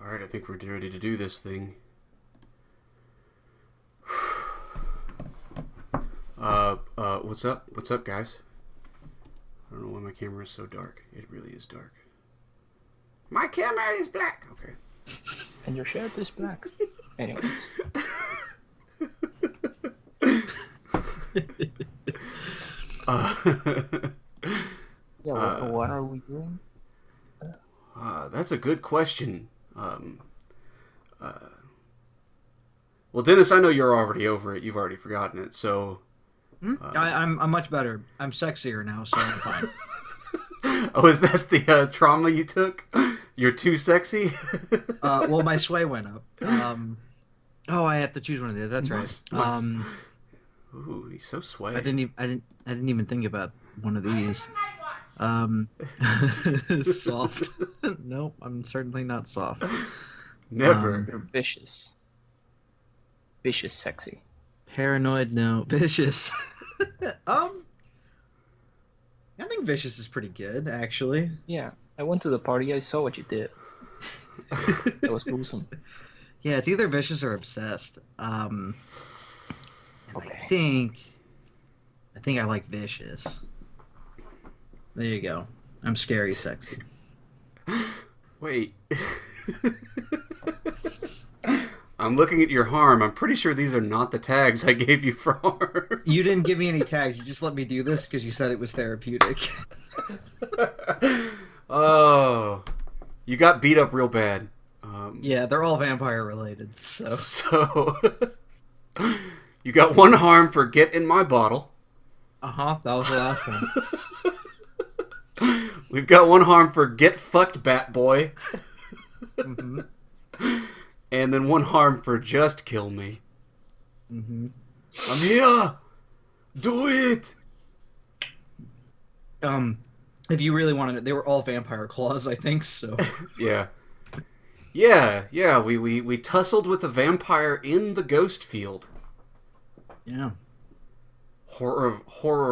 Alright, I think we're ready to do this thing. What's up? What's up, guys? I don't know why my camera is so dark. It really is dark. My camera is black! Okay. And your shirt is black. Anyways. Yeah, what are we doing? That's a good question. Well, Dennis, I know you're already over it. You've already forgotten it, so... I'm much better. I'm sexier now, so I'm fine. Oh, is that the trauma you took? You're too sexy? Well, my sway went up. I have to choose one of these. That's right. Ooh, he's so sway. I didn't even think about one of these. Soft. Nope, I'm certainly not soft. Never. You're vicious. Vicious sexy. Paranoid, no. Vicious. I think vicious is pretty good, actually. Yeah, I went to the party. I saw what you did. That was gruesome. Yeah, it's either vicious or obsessed. And Okay. I think I like vicious. There you go. I'm scary sexy. Wait. I'm looking at your harm. I'm pretty sure these are not the tags I gave you for harm. You didn't give me any tags. You just let me do this because you said it was therapeutic. Oh. You got beat up real bad. Yeah, they're all vampire related, so... So... You got one harm for get in my bottle. Uh-huh, that was the last one. We've got one harm for get fucked, bat boy. Mm-hmm. And then one harm for just kill me. Mm-hmm. I'm here! Do it! If you really wanted it, they were all vampire claws, I think, so... Yeah. Yeah, we tussled with a vampire in the ghost field. Yeah. Horror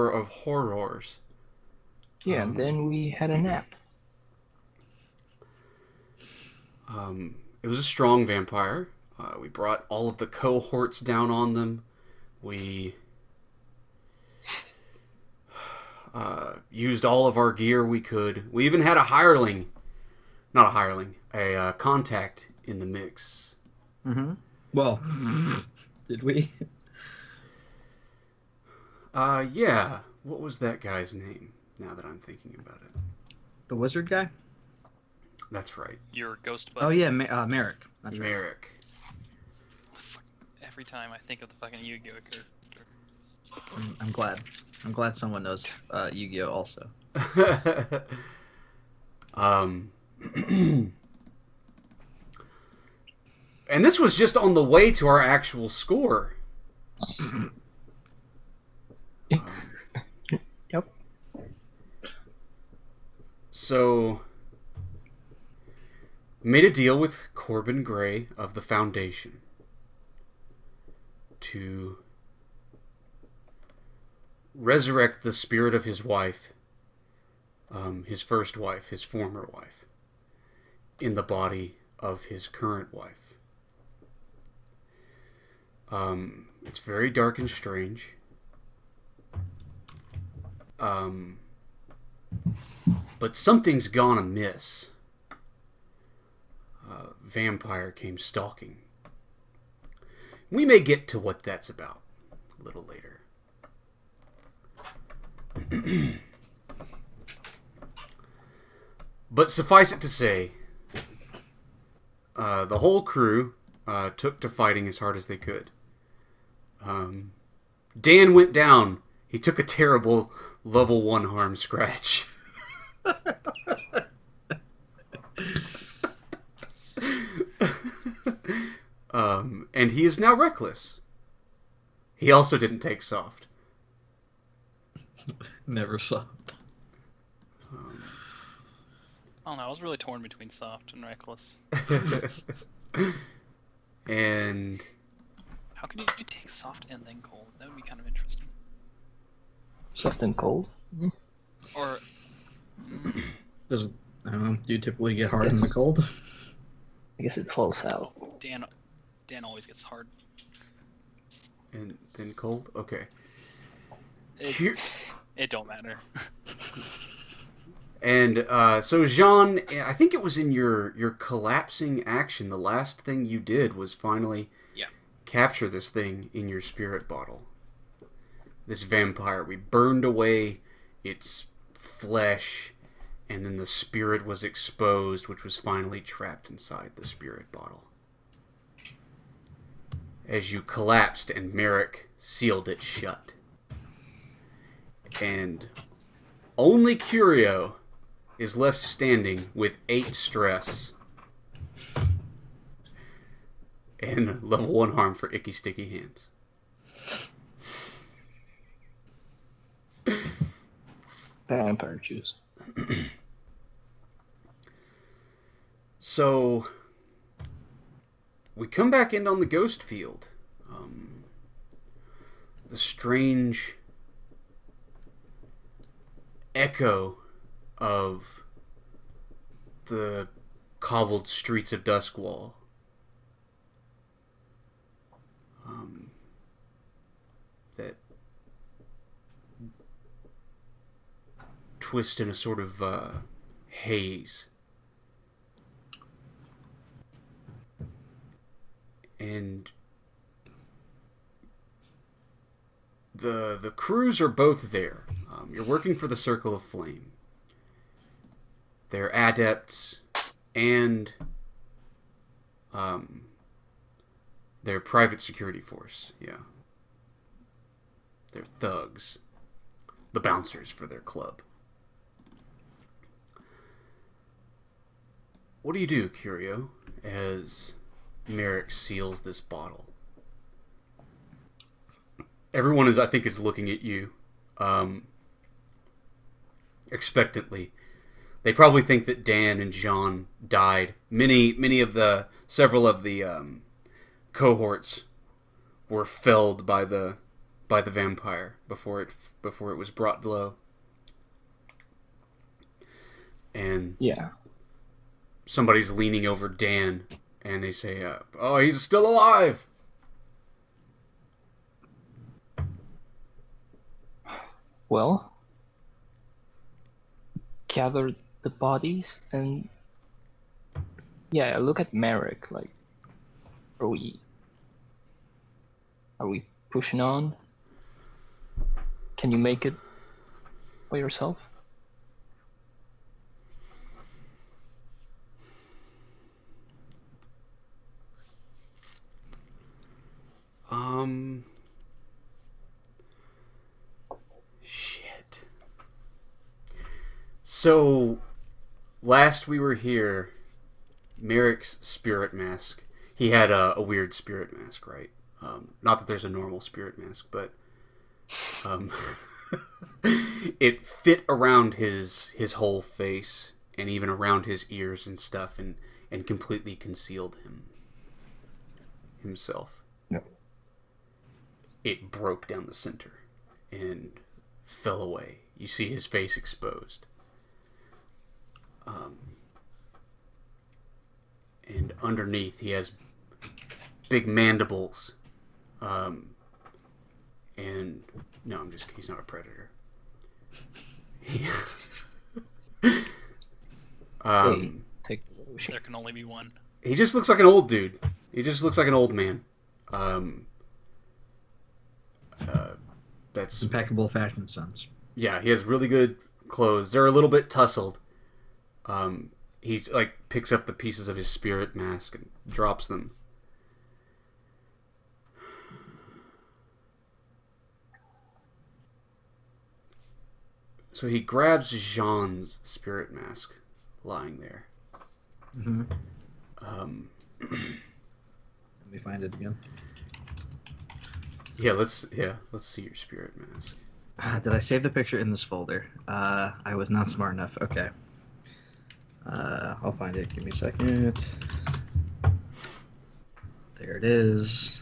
of horrors. Yeah, and then we had a nap. It was a strong vampire. We brought all of the cohorts down on them. We used all of our gear we could. We even had a hireling. Not a hireling. A contact in the mix. Mm-hmm. Well, did we? Yeah. What was that guy's name, now that I'm thinking about it? The wizard guy? That's right. Your ghost buddy. Oh, yeah, Merrick. That's right. Merrick. Every time I think of the fucking Yu-Gi-Oh character. I'm glad. I'm glad someone knows Yu-Gi-Oh also. And this was just on the way to our actual score. Yep. So, made a deal with Corbin Gray of the Foundation to resurrect the spirit of his wife, his first wife, his former wife, in the body of his current wife. It's very dark and strange. But something's gone amiss. Vampire came stalking. We may get to what that's about a little later. But suffice it to say, the whole crew took to fighting as hard as they could. Dan went down. He took a terrible level 1 harm scratch. And he is now reckless. He also didn't take soft. Never saw. I don't know, I was really torn between soft and reckless. And How could you take soft and then cold? That would be kind of interesting. Soft and cold? Or... Does it, I don't know, do you typically get hard in the cold? I guess it falls out. Dan always gets hard. And then cold? Okay. It don't matter. And so Jean, I think it was in your collapsing action, the last thing you did was finally capture this thing in your spirit bottle. This vampire. We burned away its flesh, and then the spirit was exposed, which was finally trapped inside the spirit bottle. As you collapsed and Merrick sealed it shut. And only Curio is left standing with 8 stress. And level 1 harm for icky sticky hands. Vampire juice. So, we come back in on the ghost field. The strange echo of the cobbled streets of Duskwall. That twist in a sort of haze. And the crews are both there. You're working for the Circle of Flame. They're adepts and they're private security force. Yeah. They're thugs. The bouncers for their club. What do you do, Curio, as Merrick seals this bottle? Everyone is, I think, is looking at you expectantly. They probably think that Dan and Jean died. Several of the cohorts were felled by the vampire before it was brought low. And somebody's leaning over Dan, and they say, "Oh, he's still alive." Well, gather the bodies and I look at Merrick like, are we pushing on? Can you make it by yourself? Shit. So, last we were here, Merrick's spirit mask. He had a weird spirit mask, right? Not that there's a normal spirit mask, but it fit around his whole face and even around his ears and stuff, and completely concealed himself. No. It broke down the center and fell away. You see his face exposed. And underneath he has big mandibles. And no, he's not a predator. There can only be one. He just looks like an old dude. He just looks like an old man. That's impeccable fashion sense. Yeah, he has really good clothes. They're a little bit tousled. He's picks up the pieces of his spirit mask and drops them. So he grabs Jean's spirit mask, lying there. Mm-hmm. Let me find it again. Let's see your spirit mask. Did I save the picture in this folder? I was not smart enough. Okay. I'll find it. Give me a second. There it is.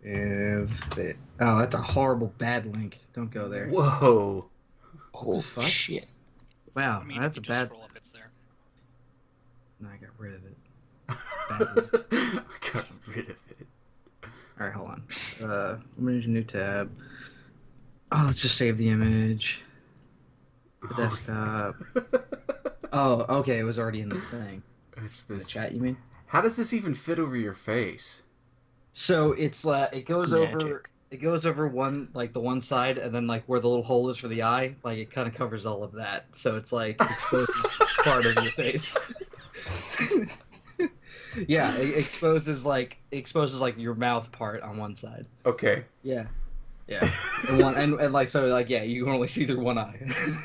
And Oh, that's a horrible bad link. Don't go there. Whoa. Oh Fuck? shit! Wow, I mean, that's you a just bad. scroll up, it's there. No, I got rid of it. Bad link. I got rid of it. All right, hold on. Manage a new tab. Oh, let's just save the image. The desktop. Oh, okay. It was already in the thing. It's In the this. chat, you mean? How does this even fit over your face? So it's it goes over. Magic. It goes over one the one side, and then like where the little hole is for the eye, like it kind of covers all of that. So it's like exposes part of your face. Yeah, it exposes like your mouth part on one side. Okay. Yeah. Yeah. And like so like yeah, you can only see through one eye.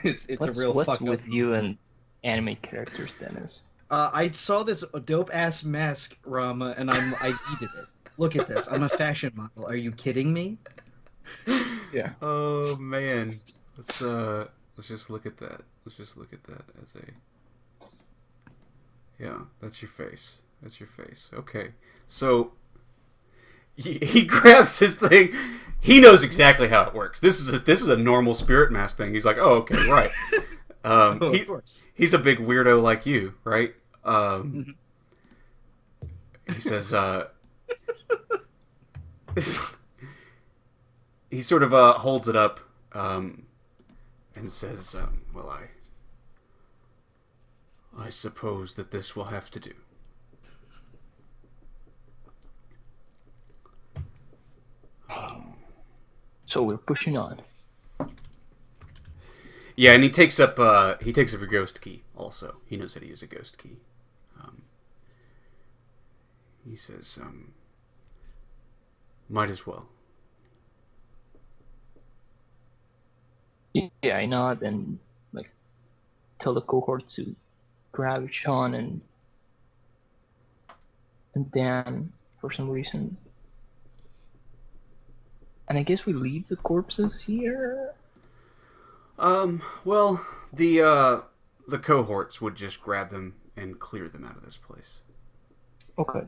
It's a real What's fuck with up. you and anime characters, Dennis? I saw this dope ass mask, Rama, and I needed it. Look at this. I'm a fashion model. Are you kidding me? Yeah. Oh man. Let's just look at that. Let's just look at that as a. Yeah, that's your face. That's your face. Okay. So he grabs his thing. He knows exactly how it works. This is a normal spirit mask thing. He's like, oh, okay, right. Of course. He's a big weirdo like you, right? He says, he sort of holds it up and says, well, I suppose that this will have to do. So we're pushing on. Yeah, and he takes up a ghost key also. He knows how to use a ghost key. He says, might as well. Yeah, I nod and like tell the cohort to grab Sean and Dan for some reason. And I guess we leave the corpses here. Well, the cohorts would just grab them and clear them out of this place. Okay.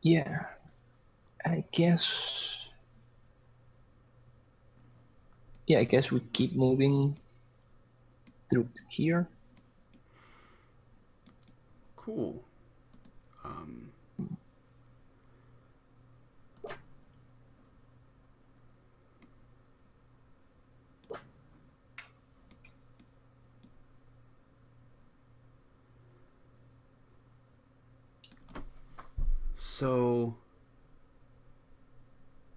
Yeah. I guess. Yeah, I guess we keep moving through here. Cool. So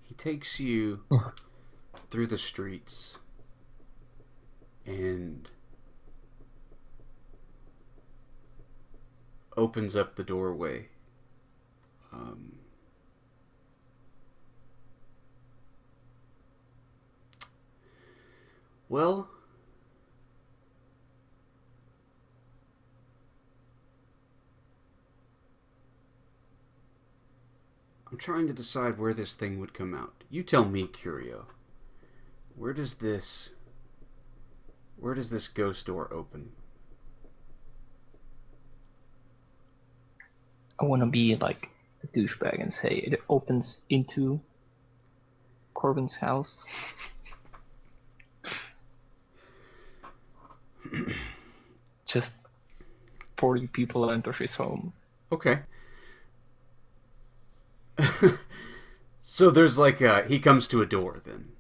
he takes you through the streets and opens up the doorway. Well, I'm trying to decide where this thing would come out. You tell me, Curio. Where does this ghost door open? I want to be like a douchebag and say it opens into Corbin's house. Just 40 people enter his home. Okay. So there's like he comes to a door then.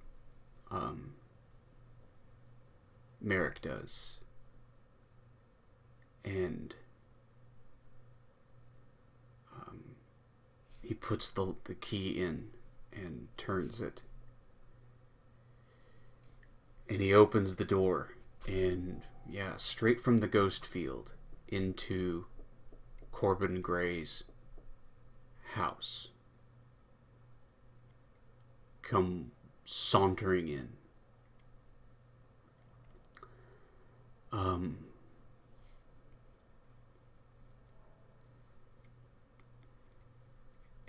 Merrick does. And he puts the key in and turns it. And he opens the door and yeah, straight from the ghost field into Corbin Gray's house. Come sauntering in.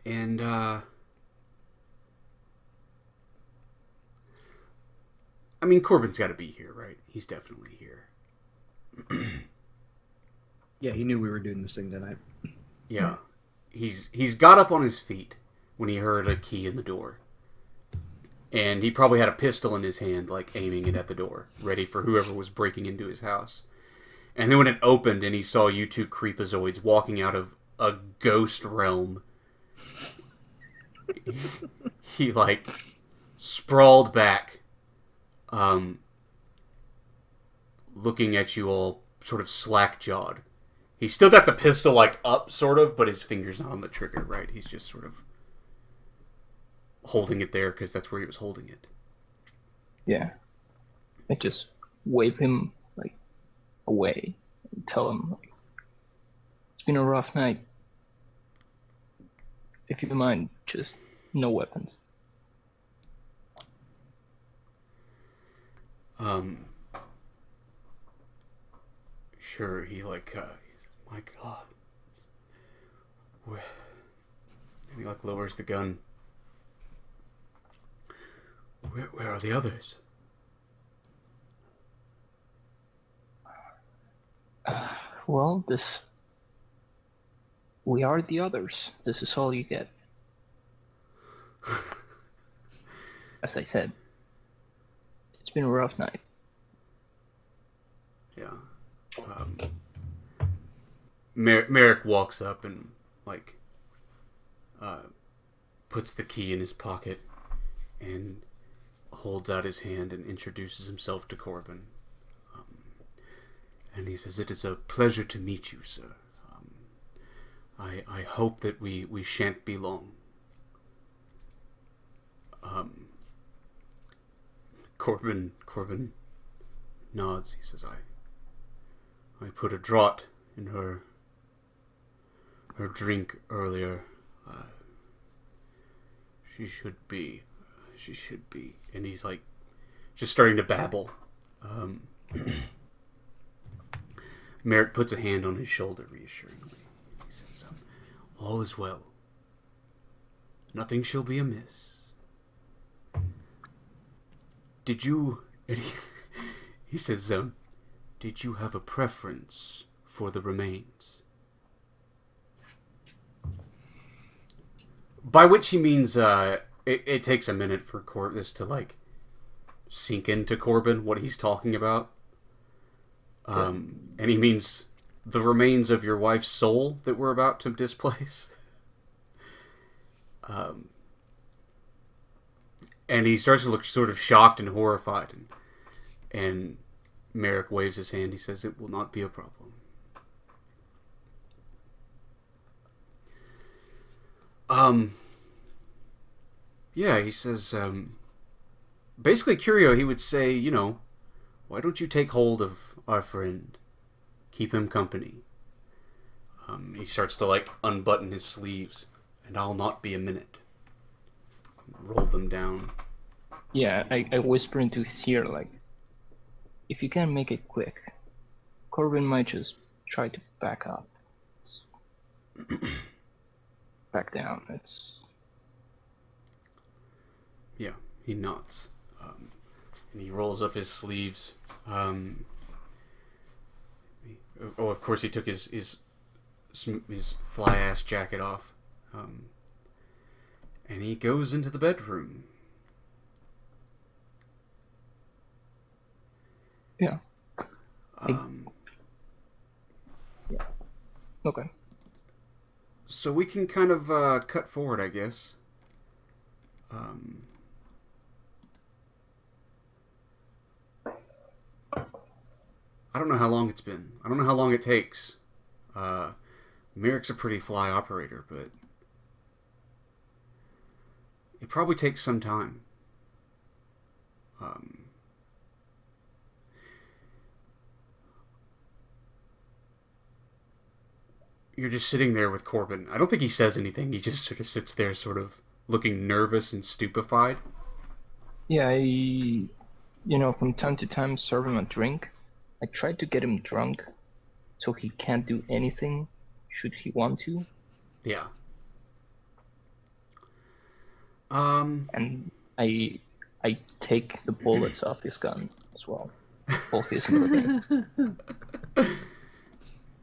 And I mean, Corbin's got to be here, right? He's definitely here. Yeah, he knew we were doing this thing tonight. Yeah. he's got up on his feet when he heard a key in the door. And he probably had a pistol in his hand, like aiming it at the door, ready for whoever was breaking into his house. And then when it opened and he saw you two creepazoids walking out of a ghost realm, he like sprawled back, looking at you all sort of slack-jawed. He's still got the pistol like up, sort of, but his finger's not on the trigger, right? He's just sort of holding it there because that's where he was holding it. Yeah. I just wave him like away and tell him like, it's been a rough night. If you don't mind, just no weapons. Sure, he like, my God. And he like lowers the gun. Where are the others? Well, we are the others. This is all you get. As I said, it's been a rough night. Yeah. Merrick walks up and like puts the key in his pocket and holds out his hand and introduces himself to Corbin. And he says, "It is a pleasure to meet you, sir. I hope that we shan't be long." Corbin nods. He says, I put a draught in her drink earlier. She should be. And he's like just starting to babble. Merrick puts a hand on his shoulder reassuringly. He says, all is well. Nothing shall be amiss. Did you... He says, did you have a preference for the remains? By which he means, it takes a minute for this to, like, sink into Corbin, what he's talking about. And he means the remains of your wife's soul that we're about to displace. And he starts to look sort of shocked and horrified. And Merrick waves his hand. He says, it will not be a problem. Yeah, he says, basically, Curio, he would say, why don't you take hold of our friend? Keep him company. He starts to, like, unbutton his sleeves. And I'll not be a minute. Roll them down. Yeah, I whisper into his ear, like, if you can make it quick, Corbin might just try to back up. Back down. Yeah, he nods. And he rolls up his sleeves. Of course, he took his fly-ass jacket off. And he goes into the bedroom. Yeah. Yeah. Okay. So we can kind of cut forward, I guess. I don't know how long it's been. I don't know how long it takes. Merrick's a pretty fly operator, but it probably takes some time. You're just sitting there with Corbin. I don't think he says anything. He just sort of sits there sort of looking nervous and stupefied. Yeah, I, from time to time serve him a drink. I tried to get him drunk so he can't do anything should he want to. Yeah. And I take the bullets off his gun as well. Both his and the thing.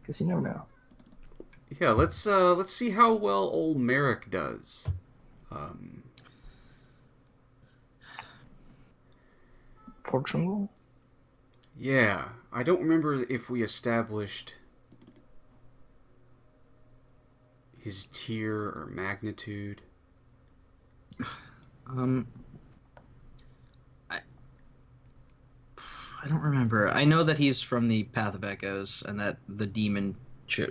Because you never know. Yeah, let's see how well old Merrick does. Fortune roll? Yeah, I don't remember if we established his tier or magnitude. I don't remember. I know that he's from the Path of Echoes, and that the demon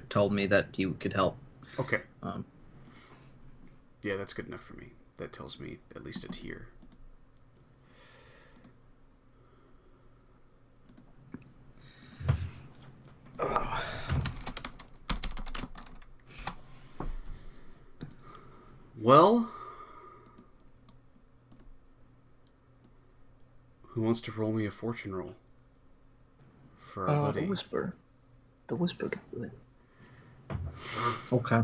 told me that he could help. Okay. Yeah, that's good enough for me. That tells me at least a tier. Well, who wants to roll me a fortune roll for our buddy? The Whisper. The Whisper can do it. Okay.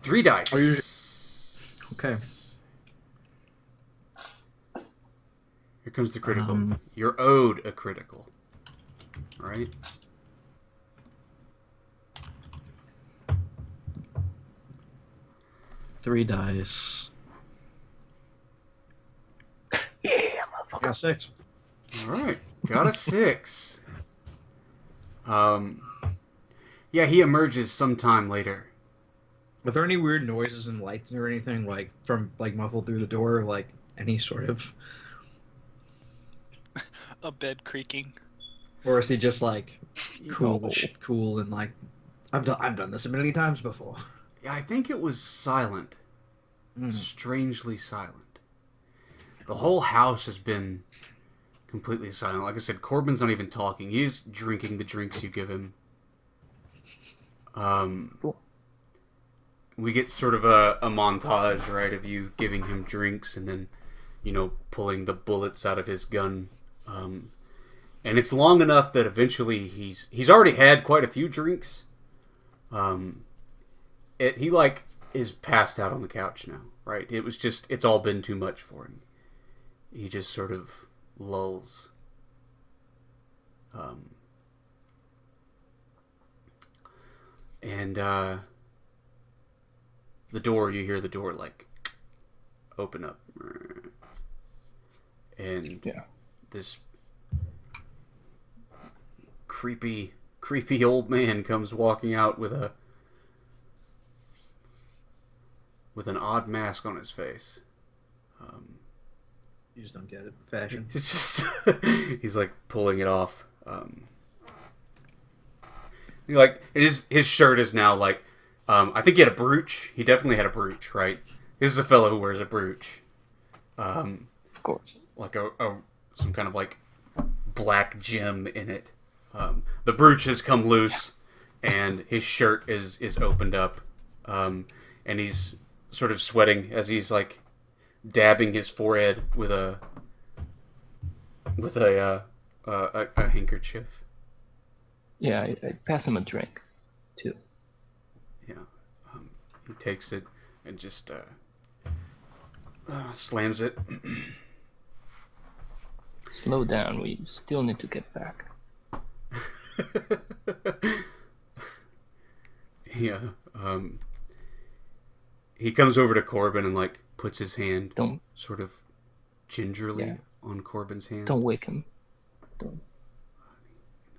3 dice. Okay. Here comes the critical. You're owed a critical. Right? Three dice. Yeah, motherfucker. Got 6. All right. Got a 6. Yeah, he emerges sometime later. Were there any weird noises and lights or anything like from like muffled through the door, like any sort of? A bed creaking. Or is he just like cool, No. cool, and like I've done this a million times before? Yeah, I think it was silent. Mm. Strangely silent. The whole house has been completely silent. Like I said, Corbin's not even talking. He's drinking the drinks you give him. Cool. We get sort of a montage, right, of you giving him drinks and then, pulling the bullets out of his gun. And it's long enough that eventually he's already had quite a few drinks. He is passed out on the couch now, right? It's all been too much for him. He just sort of lulls. And you hear the door like open up, and this creepy old man comes walking out with an odd mask on his face. You just don't get it. Fashion. It's just he's like pulling it off. His shirt is now like I think he had a brooch. He definitely had a brooch, right? This is a fellow who wears a brooch. Of course. Like some kind of like black gem in it. The brooch has come loose, and his shirt is opened up, and he's sort of sweating as he's like dabbing his forehead with a handkerchief. Yeah, I pass him a drink, too. Yeah, he takes it and just slams it. Slow down, we still need to get back. Yeah, he comes over to Corbin and like puts his hand sort of gingerly on Corbin's hand. Don't wake him. Don't.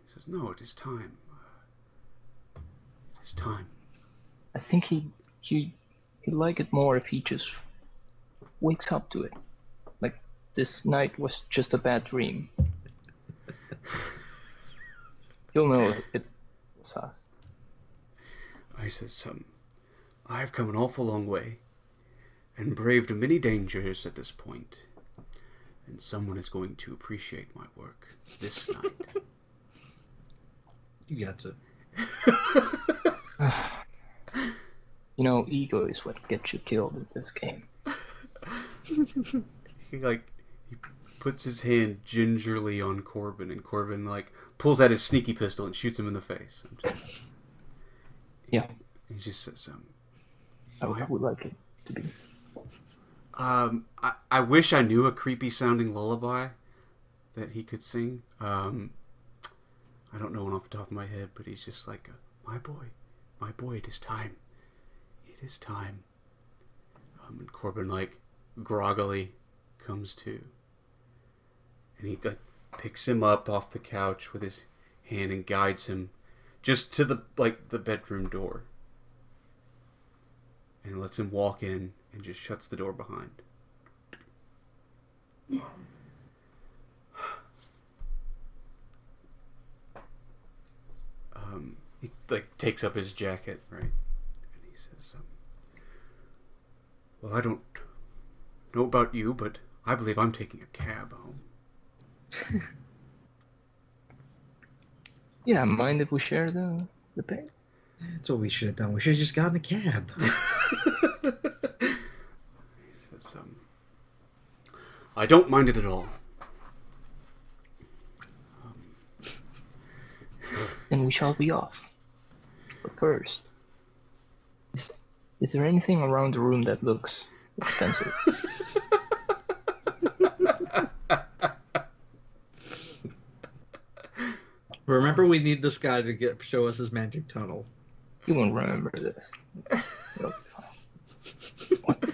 He says, "No, it is time. It is time." I think he'd like it more if he just wakes up to it. Like, this night was just a bad dream. He'll know it was us. I says, I've come an awful long way and braved many dangers at this point, and someone is going to appreciate my work this night. You got to. Ego is what gets you killed in this game. He puts his hand gingerly on Corbin, and Corbin pulls out his sneaky pistol and shoots him in the face. Yeah. He just says, I would like it to be. I wish I knew a creepy sounding lullaby that he could sing. I don't know one off the top of my head, but he's just like, my boy, my boy, it is time. It is time. And Corbin, like, groggily comes to. And he picks him up off the couch with his hand and guides him just to the bedroom door. And lets him walk in and just shuts the door behind. He takes up his jacket, right? And he says, well, I don't know about you, but I believe I'm taking a cab home. Yeah, mind if we share the pay? That's what we should have done. We should have just gotten a cab. He says, I don't mind it at all. Then we shall be off. But first, is there anything around the room that looks expensive? Remember, we need this guy to show us his magic tunnel. You won't remember this. It'll be fine. What?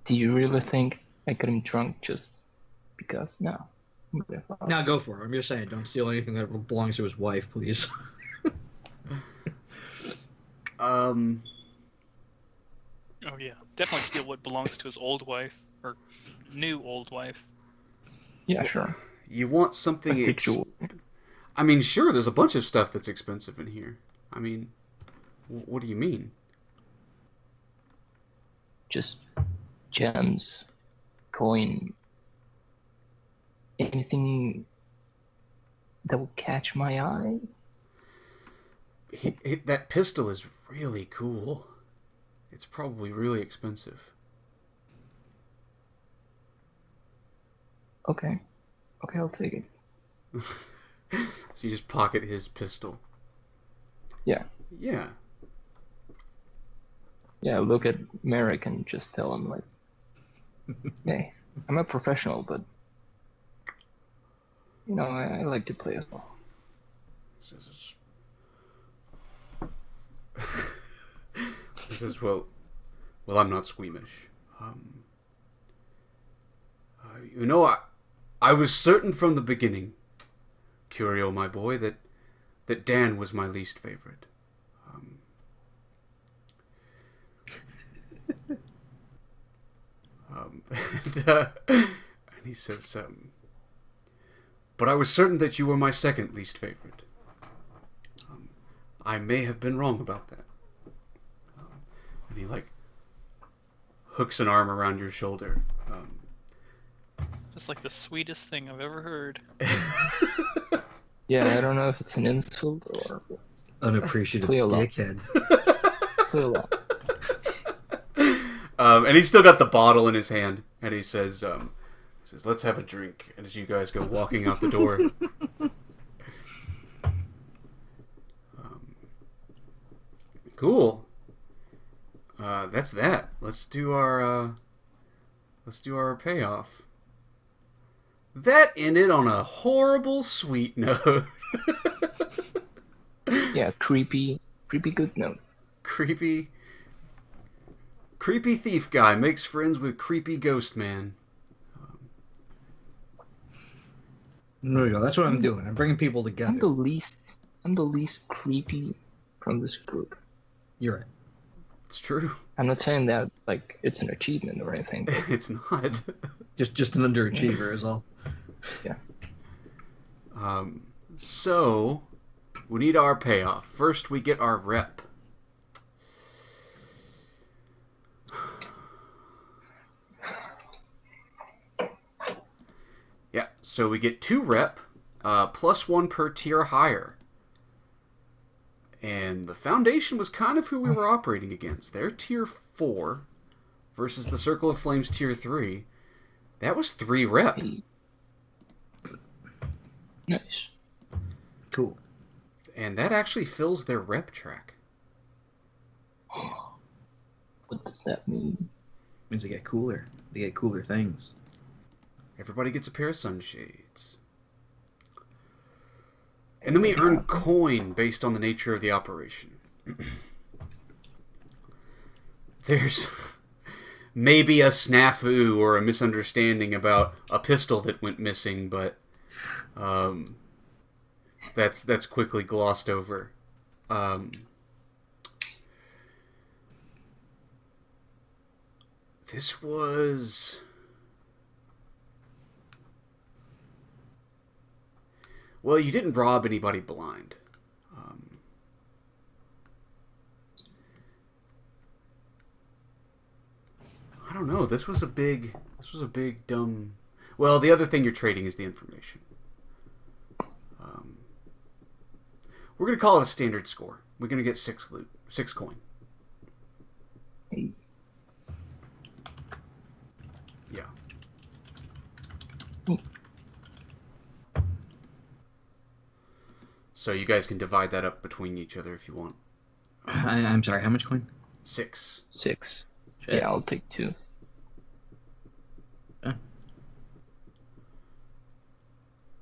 Do you really think I got him drunk just because? No. Now go for it. I'm just saying, don't steal anything that belongs to his wife, please. Oh yeah, definitely steal what belongs to his old wife or new old wife. Yeah, sure. You want something? I mean, sure. There's a bunch of stuff that's expensive in here. I mean, what do you mean? Just gems, coin, anything that will catch my eye. That pistol is really cool. It's probably really expensive. Okay, I'll take it. So you just pocket his pistol. Yeah. Yeah. Yeah, look at Merrick and just tell him, like, hey, I'm a professional, but, you know, I like to play as well. He says, well, I'm not squeamish. You know, I was certain from the beginning, Curio, my boy, that Dan was my least favorite. And he says, but I was certain that you were my second least favorite. I may have been wrong about that. And he, hooks an arm around your shoulder. Just like the sweetest thing I've ever heard. Yeah, I don't know if it's an insult or... Unappreciative dickhead. Clear and he's still got the bottle in his hand, and he says, let's have a drink. And as you guys go walking out the door... Cool. That's that. Let's do our payoff. That ended on a horrible sweet note. Yeah, creepy good note. Creepy thief guy makes friends with creepy ghost man. There we go. That's what I'm doing. I'm bringing people together. I'm the least creepy from this group. You're right. It's true. I'm not saying that like it's an achievement or anything. But... It's not. just an underachiever is all. Yeah. So we need our payoff. First, we get our rep. Yeah. So we get 2 rep, plus 1 per tier higher. And the Foundation was kind of who we were operating against. They're tier 4 versus the Circle of Flames tier 3. That was 3 rep. Nice. Cool. And that actually fills their rep track. What does that mean? It means they get cooler. They get cooler things. Everybody gets a pair of sunshades. And then we earn coin based on the nature of the operation. there's maybe a snafu or a misunderstanding about a pistol that went missing, but that's quickly glossed over. This was... Well, you didn't rob anybody blind. I don't know. This was a big dumb... Well, the other thing you're trading is the information. We're going to call it a standard score. We're going to get 6 loot. 6 coin. Yeah. So you guys can divide that up between each other if you want. I'm sorry, how much coin? 6. 6. Shit. Yeah, I'll take 2.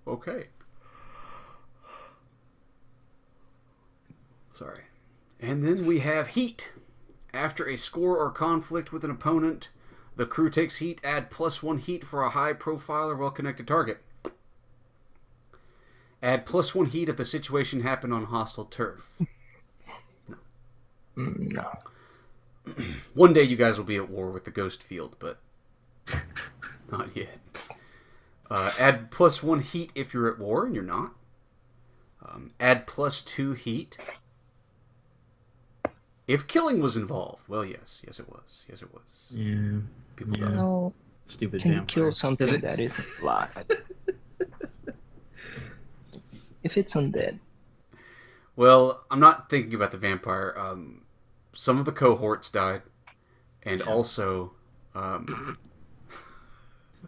Okay. Sorry. And then we have heat. After a score or conflict with an opponent, the crew takes heat. Add +1 heat for a high profile or well-connected target. Add +1 heat if the situation happened on hostile turf. No. No. One day you guys will be at war with the ghost field, but not yet. Add +1 heat if you're at war, and you're not. Add +2 heat if killing was involved. Well, yes it was. Yeah. People Yeah. died. No. Stupid Can you vampire. kill something Does it- that isn't alive? If it's undead. Well, I'm not thinking about the vampire. Some of the cohorts died, and also,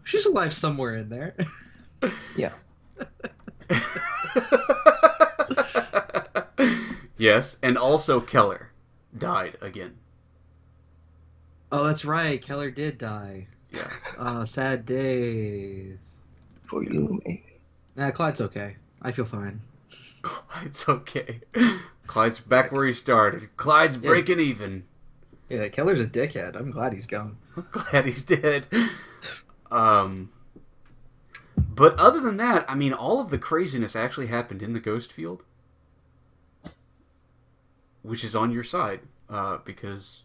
She's alive somewhere in there. Yeah. yes, and also Keller died again. Oh, that's right. Keller did die. Yeah. Sad days. For you, maybe. Nah, Clyde's okay. I feel fine. Clyde's okay. Clyde's back where he started. Clyde's breaking even. Yeah, Keller's a dickhead. I'm glad he's gone. I'm glad he's dead. But other than that, I mean, all of the craziness actually happened in the ghost field, which is on your side, because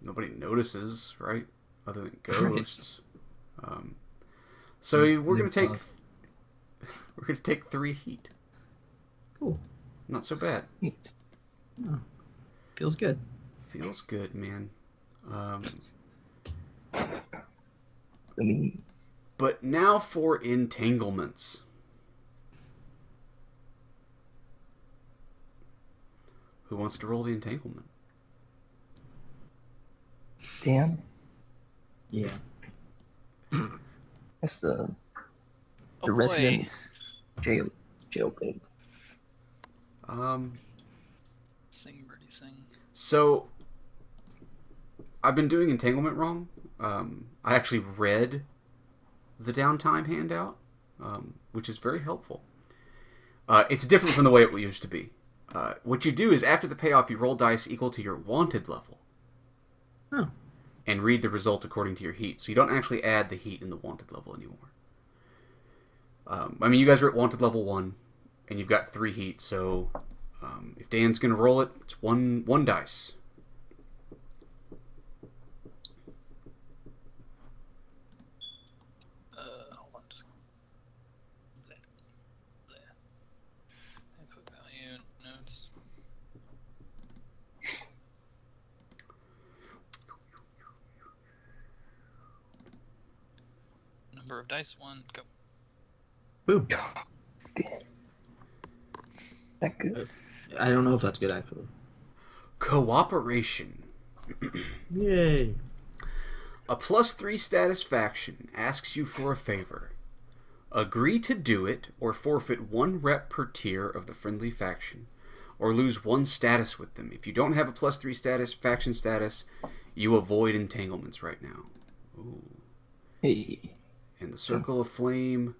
nobody notices, right? Other than ghosts. So we're gonna take 3 heat. Cool. Not so bad. Neat. Oh, feels good. Feels good, man. But now for entanglements. Who wants to roll the entanglement? Dan? Yeah. That's the Oh, boy. resident jailbait. Sing, birdie, sing. So, I've been doing entanglement wrong. I actually read the downtime handout, which is very helpful. It's different from the way it used to be. What you do is after the payoff, you roll dice equal to your wanted level. Oh. And read the result according to your heat. So you don't actually add the heat in the wanted level anymore. I mean, you guys are at wanted level 1, and you've got 3 heat, so if Dan's going to roll it, it's one dice. Hold on. Just... There. Input value, notes. Number of dice, 1, go. Boom. Dan. That good? I don't know if that's good, actually. Cooperation. Yay. A +3 status faction asks you for a favor. Agree to do it, or forfeit 1 rep per tier of the friendly faction, or lose 1 status with them. If you don't have a +3 status, faction status, you avoid entanglements right now. Ooh. Hey. And the Circle of Flame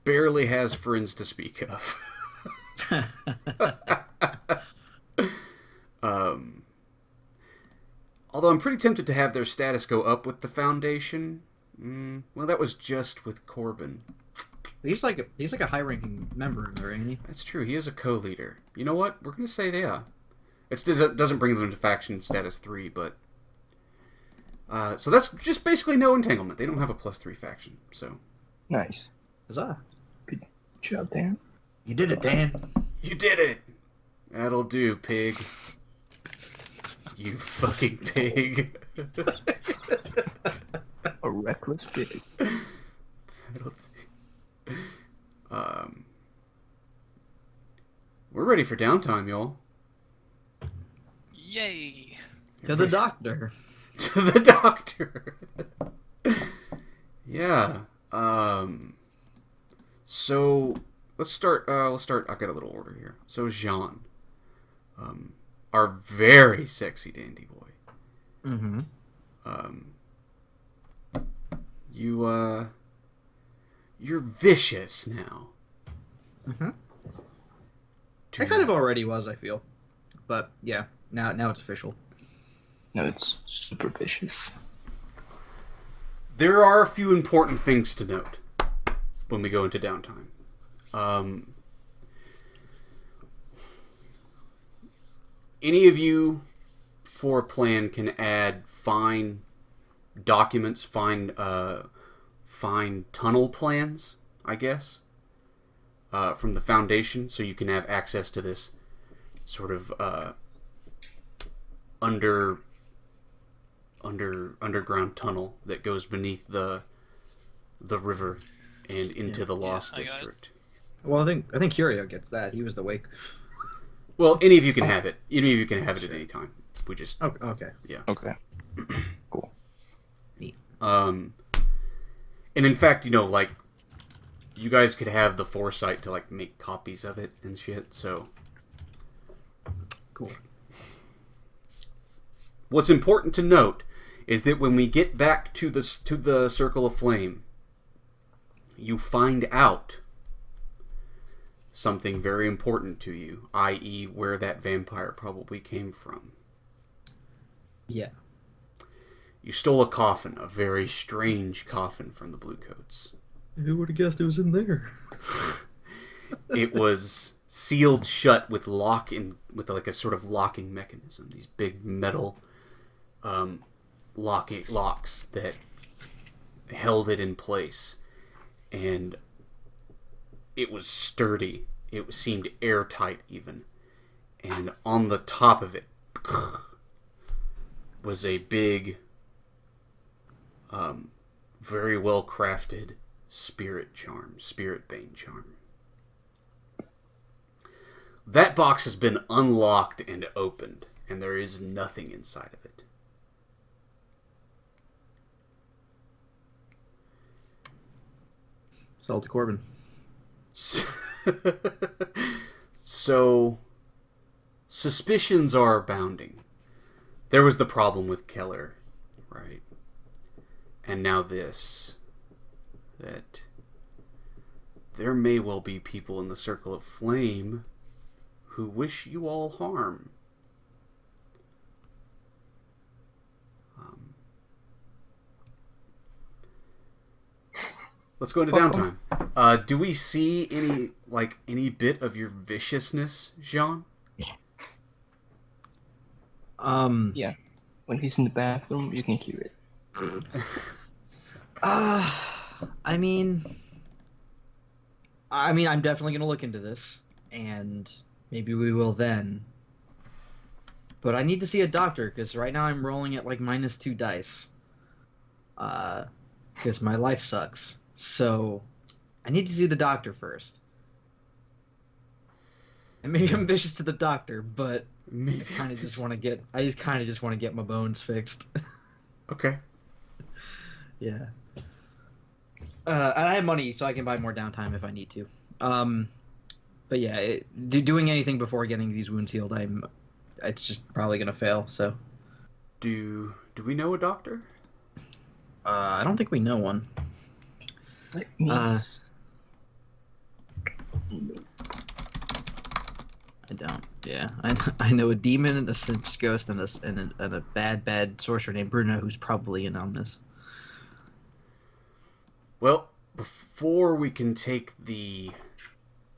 barely has friends to speak of. Although I'm pretty tempted to have their status go up with the Foundation. Well, that was just with Corbin. He's like a high-ranking member in there, ain't he? That's true. He is a co-leader. You know what? We're gonna say yeah. It doesn't bring them to faction status 3, but so that's just basically no entanglement. They don't have a +3 faction. So Nice. Huzzah! Good job, Dan. You did it, Dan. you did it. That'll do, pig. You fucking pig. A reckless pig. That'll do. We're ready for downtime, y'all. Yay! To the doctor. To the doctor. Yeah. So let's start. I've got a little order here. So Jean, our very sexy dandy boy. Mm-hmm. You're vicious now. Mm-hmm. I kind of already was, I feel. But yeah, now it's official. No, it's super vicious. There are a few important things to note when we go into downtime. Any of you for a plan can add fine documents, fine tunnel plans, I guess, from the Foundation, so you can have access to this sort of underground tunnel that goes beneath the river and into the Lost District. Well, I think Curio gets that. He was the wake. Well, any of you can have it. Any of you can have it at any time. We just okay. Yeah. Okay. Cool. Neat. And in fact, like, you guys could have the foresight to like make copies of it and shit. So cool. What's important to note is that when we get back to the Circle of Flame, you find out something very important to you, i.e., where that vampire probably came from. Yeah. You stole a coffin, a very strange coffin from the Bluecoats. Who would have guessed it was in there? It was sealed shut with like a sort of locking mechanism. These big metal locks that held it in place, and it was sturdy. It seemed airtight even, and on the top of it was a big, very well crafted spirit bane charm. That box has been unlocked and opened, and there is nothing inside of it. Sell to Corbin. So, suspicions are abounding. There was the problem with Keller, right? And now this. That there may well be people in the Circle of Flame who wish you all harm. Let's go into downtime. Do we see any bit of your viciousness, Jean? Yeah. When he's in the bathroom, you can hear it. I mean, I'm definitely gonna look into this, and maybe we will then. But I need to see a doctor, because right now I'm rolling at like -2 dice. Because my life sucks. So, I need to see the doctor first. And maybe I'm vicious to the doctor, but Maybe. I kind of just want to get my bones fixed. Okay. Yeah. I have money, so I can buy more downtime if I need to. But yeah, doing anything before getting these wounds healed, it's just probably gonna fail. So. Do we know a doctor? I don't think we know one. I don't. Yeah, I know a demon, a cinch ghost, and a bad sorcerer named Bruno who's probably in on this. Well, before we can take the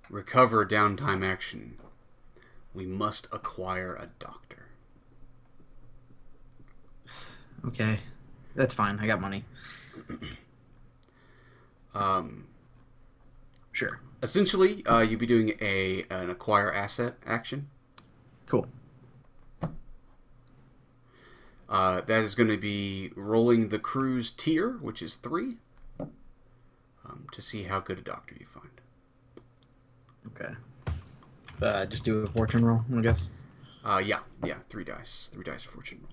recover downtime action, we must acquire a doctor. Okay, that's fine. I got money. Sure. Essentially, you'd be doing an acquire asset action. Cool. That is going to be rolling the crew's tier, which is 3, to see how good a doctor you find. Okay. Just do a fortune roll, I guess. Yeah, 3 dice. 3 dice fortune roll.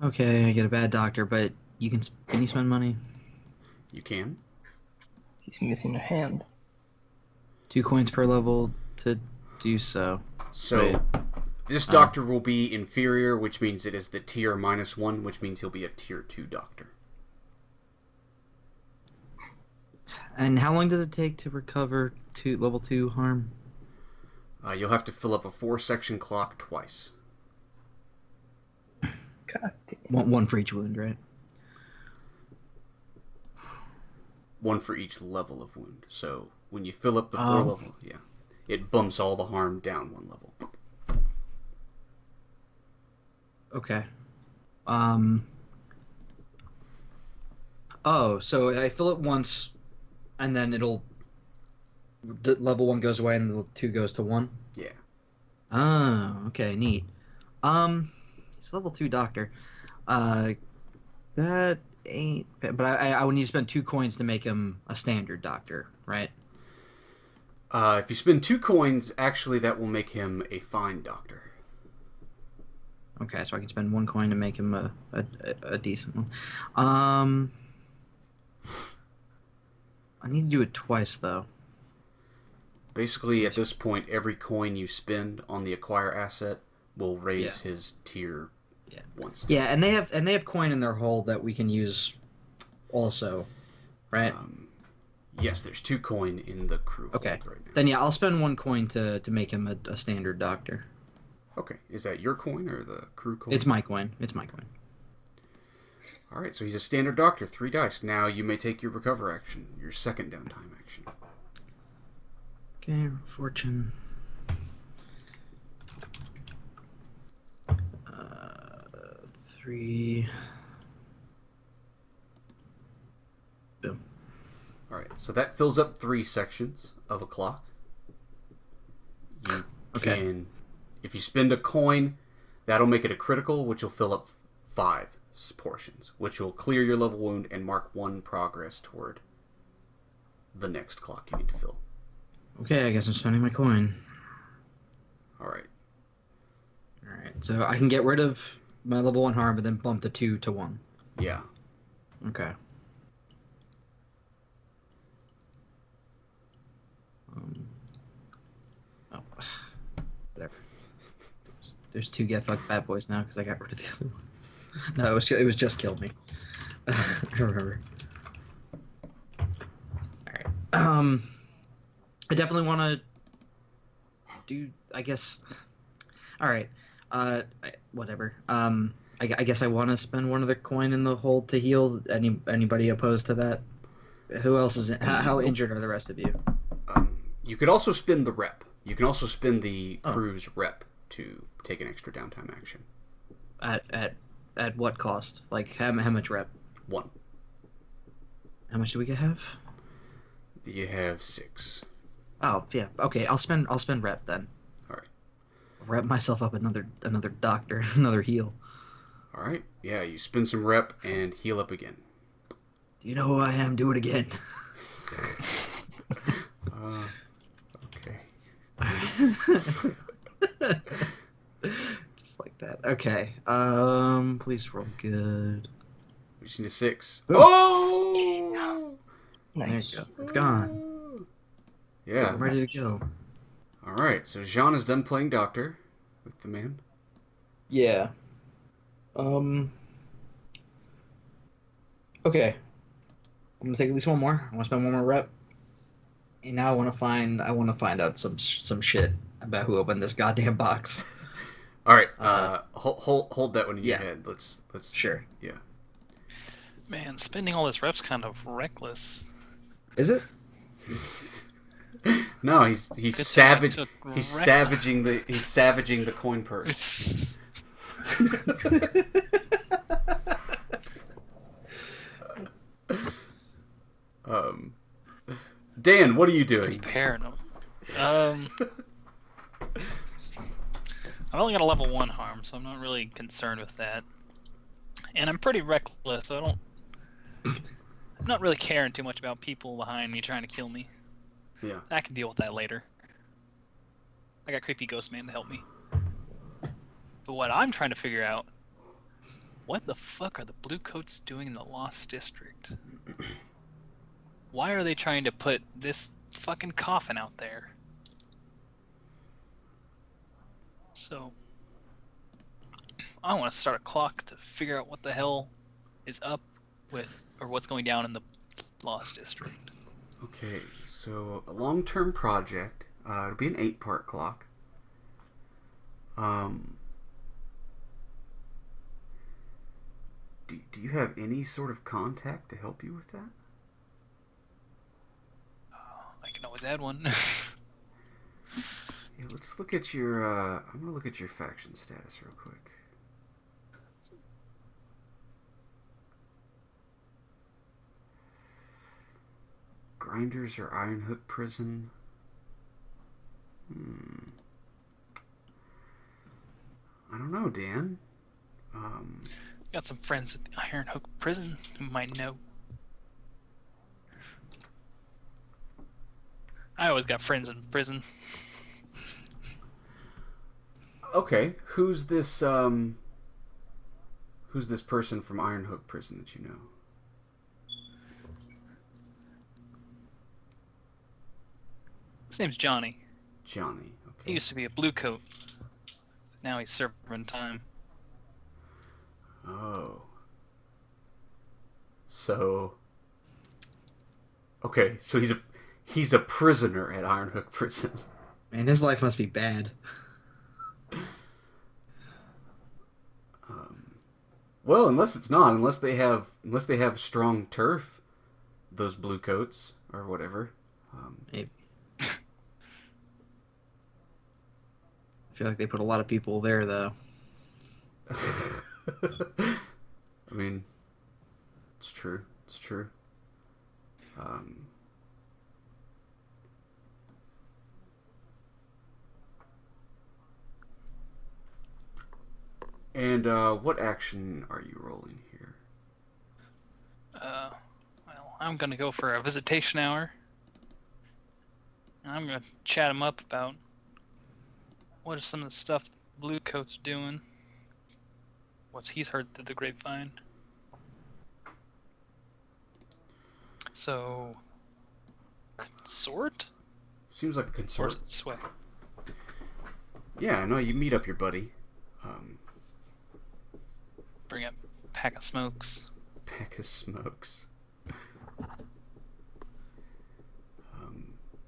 Okay, I get a bad doctor, but can you spend money? You can. He's missing a hand. 2 coins per level to do so. So, Wait. this doctor will be inferior, which means it is the tier -1, which means he'll be a tier 2 doctor. And how long does it take to recover to level 2 harm? You'll have to fill up a 4-section clock twice. God damn. One for each wound, right? 1 for each level of wound. So when you fill up the 4 level, it bumps all the harm down 1 level. Okay. Oh, so I fill it once, and then level 1 goes away, and the 2 goes to 1. Yeah. Oh, okay, neat. It's level 2 doctor. That ain't. But I would need to spend 2 coins to make him a standard doctor, right? If you spend 2 coins, actually that will make him a fine doctor. Okay, so I can spend 1 coin to make him a decent one. I need to do it twice though. Basically, at this point, every coin you spend on the acquire asset will raise his tier once. Yeah, and they have coin in their hold that we can use also, right? Yes, there's 2 coin in the crew hold right now. Then I'll spend 1 coin to make him a standard doctor. Okay, is that your coin or the crew coin? It's my coin. All right, so he's a standard doctor, 3 dice. Now you may take your recover action, your second downtime action. Okay, fortune. 3. Boom. All right, so that fills up 3 sections of a clock. You can, if you spend a coin, that'll make it a critical, which will fill up 5 portions, which will clear your level wound and mark 1 progress toward the next clock you need to fill. Okay, I guess I'm spending my coin. All right. So I can get rid of my level 1 harm, but then bump the 2 to 1. Yeah. Okay. Whatever. There's 2 get fucked bad boys now because I got rid of the other one. No, it was just killed me. I remember. All right. I definitely want to do. I guess. All right. Whatever. I guess I want to spend 1 other coin in the hold to heal. Anybody opposed to that? Who else is? How injured are the rest of you? You could also spend the rep. You can also spend the crew's rep to take an extra downtime action. At what cost? Like how much rep? 1. How much do we have? You have 6. Oh yeah. Okay, I'll spend rep then. All right. Rep myself up another doctor, another heal. All right. Yeah, you spend some rep and heal up again. Do you know who I am? Do it again. Okay. Just like that. Okay. Please roll good. We just need a 6. Ooh. Oh! Nice. There you go. It's gone. Yeah. I'm ready to go. All right. So Jean is done playing doctor with the man. Yeah. Okay. I'm gonna take at least one more. I want to spend one more rep. And now I want to find out some shit about who opened this goddamn box. All right, hold that one in your head. Let's sure. Yeah. Man, spending all this rep's kind of reckless. Is it? No, he's savage. He's savaging the coin purse. Dan, what are you doing? Comparing them. I've only got a level 1 harm, so I'm not really concerned with that. And I'm pretty reckless. I'm not really caring too much about people behind me trying to kill me. Yeah. I can deal with that later. I got creepy ghost man to help me. But what I'm trying to figure out, what the fuck are the blue coats doing in the Lost District? Why are they trying to put this fucking coffin out there? So, I want to start a clock to figure out what the hell is up with, or what's going down in the Lost District. Okay, so a long-term project. It'll be an 8-part clock. Do you have any sort of contact to help you with that? I can always add one. Yeah, let's look at your. I'm gonna look at your faction status real quick. Grinders or Iron Hook Prison? I don't know, Dan. Got some friends at the Iron Hook Prison who might know. I always got friends in prison. Okay, who's this person from Iron Hook Prison that you know? His name's Johnny. Johnny, okay. He used to be a blue coat. Now he's serving time. Oh. So. Okay, so he's a prisoner at Iron Hook Prison. Man, his life must be bad. Well, unless it's not, unless they have strong turf, those blue coats or whatever. Maybe. I feel like they put a lot of people there, though. I mean, it's true. It's true. And what action are you rolling here? Well, I'm gonna go for a visitation hour. I'm gonna chat him up about what is some of the stuff blue coats are doing. What's he's heard through the grapevine. So, consort? Seems like a Or consort. is it sway? Yeah, no, you meet up your buddy. Bring up a pack of smokes. Pack of smokes.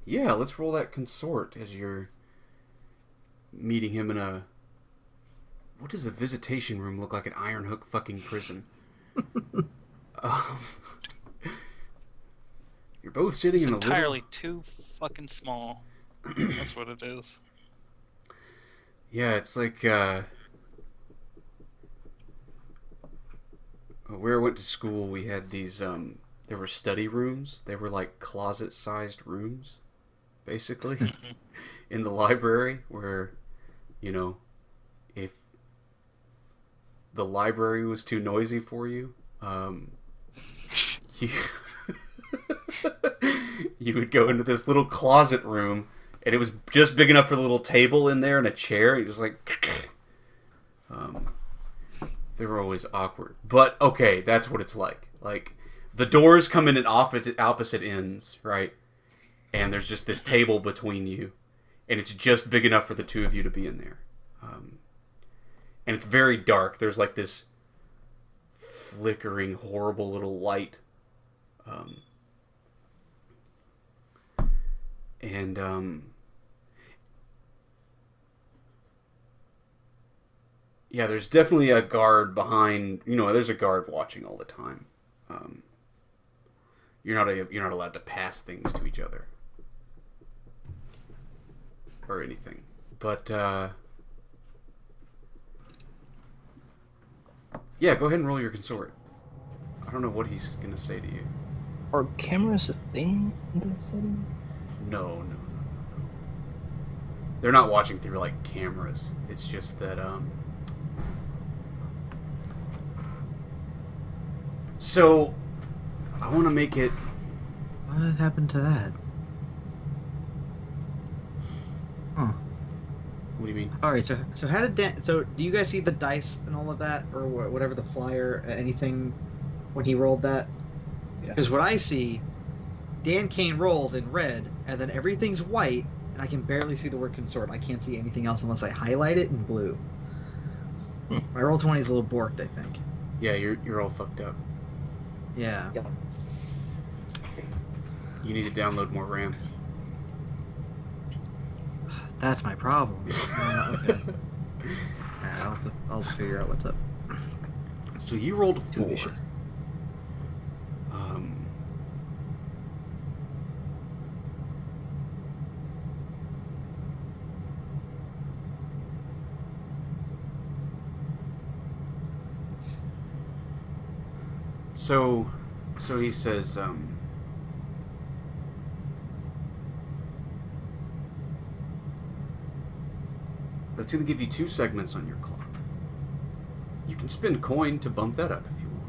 Yeah, let's roll that consort as you're meeting him in a... What does a visitation room look like at Iron Hook fucking prison? You're both sitting It's in a entirely little... too fucking small. That's what it is. Yeah, it's like, where I went to school, we had these, there were study rooms. They were like closet-sized rooms, basically, in the library, where, you know, if the library was too noisy for you, you, you would go into this little closet room, and it was just big enough for the little table in there and a chair. And you just like, they were always awkward. But okay, that's what it's like. Like, the doors come in at opposite ends, right? And there's just this table between you, and it's just big enough for the two of you to be in there. And it's very dark. There's like this flickering, horrible little light Um, and yeah, there's definitely a guard behind. There's a guard watching all the time. You're not allowed to pass things to each other or anything. But yeah, go ahead and roll your consort. I don't know what he's gonna say to you. Are cameras a thing in the city? No. They're not watching through like cameras. It's just that So I want to make it. What happened to that? Huh. What do you mean? All right. So how did Dan? So do you guys see the dice and all of that, or whatever the flyer, anything, when he rolled that? Because what I see, Dan Kane rolls in red, and then everything's white, and I can barely see the word consort. I can't see anything else unless I highlight it in blue. My roll 20 is a little borked, I think. Yeah, you're all fucked up. Yeah. You need to download more RAM. That's my problem. Okay. I'll figure out what's up. So you rolled a 4. So he says, that's going to give you 2 segments on your clock. You can spend coin to bump that up if you want.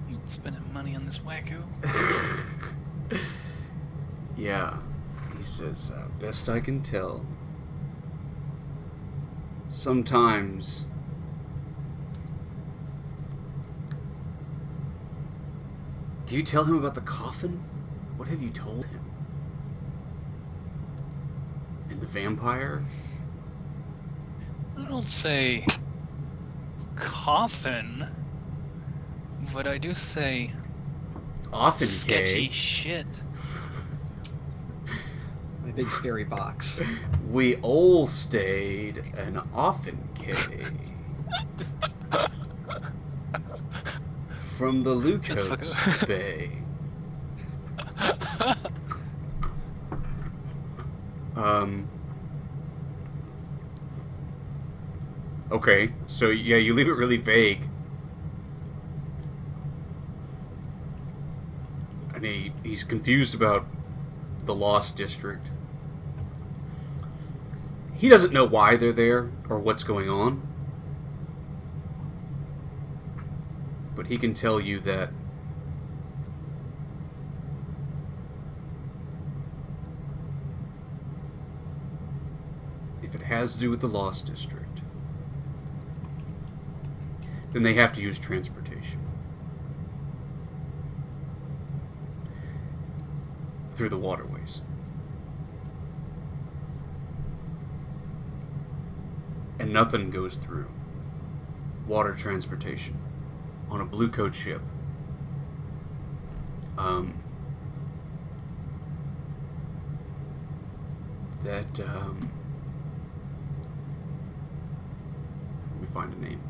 You spending money on this wacko? Yeah. He says, best I can tell, sometimes do you tell him about the coffin? What have you told him? And the vampire? I don't say coffin, but I do say Often sketchy shit. My big scary box. We all stayed an often K. From the Lucas Bay. Okay, so yeah, you leave it really vague. And he's confused about the Lost District. He doesn't know why they're there or what's going on. But he can tell you that if it has to do with the Lost District, then they have to use transportation through the waterways. And nothing goes through water transportation on a blue coat ship. Let me find a name.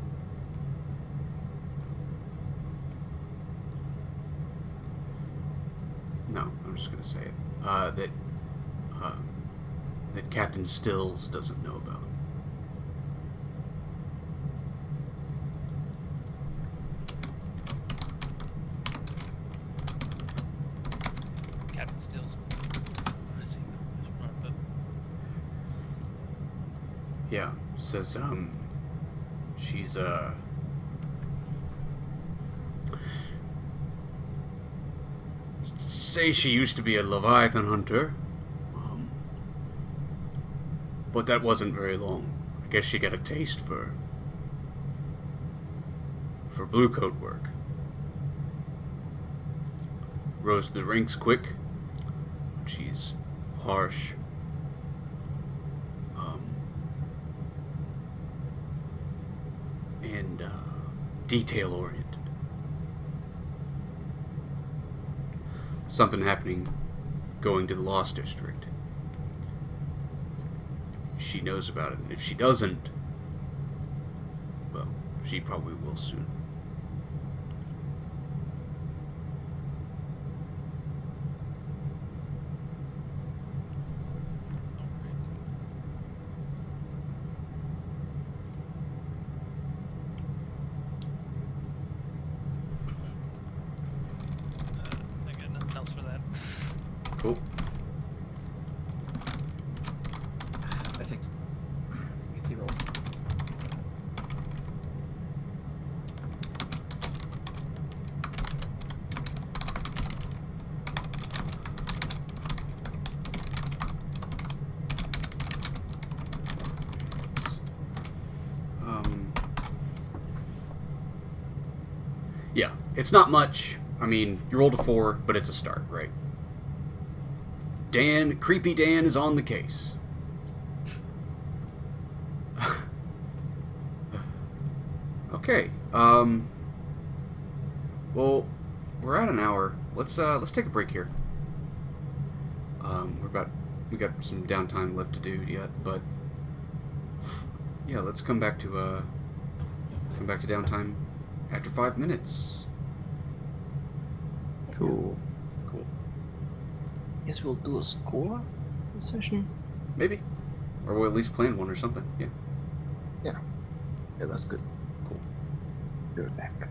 No, I'm just gonna say it. That Captain Stills doesn't know about. Captain Stills. What is he? Yeah, says she's say she used to be a Leviathan hunter, but that wasn't very long. I guess she got a taste for blue coat work. Rose to the ranks quick. She's harsh. And detail oriented. something happening going to the Lost District. She knows about it. And if she doesn't, well, she probably will soon. I got nothing else for that. Cool. I fixed it. He rolls. Yeah, it's not much. I mean, you rolled a 4, but it's a start, right? Creepy Dan is on the case. Okay. Well, we're at an hour. Let's take a break here. We got some downtime left to do yet, but yeah, let's come back to downtime after 5 minutes. Cool. Cool. Guess we'll do a score session. Maybe, or we'll at least plan one or something. Yeah. Yeah, that's good. Cool. Be right back.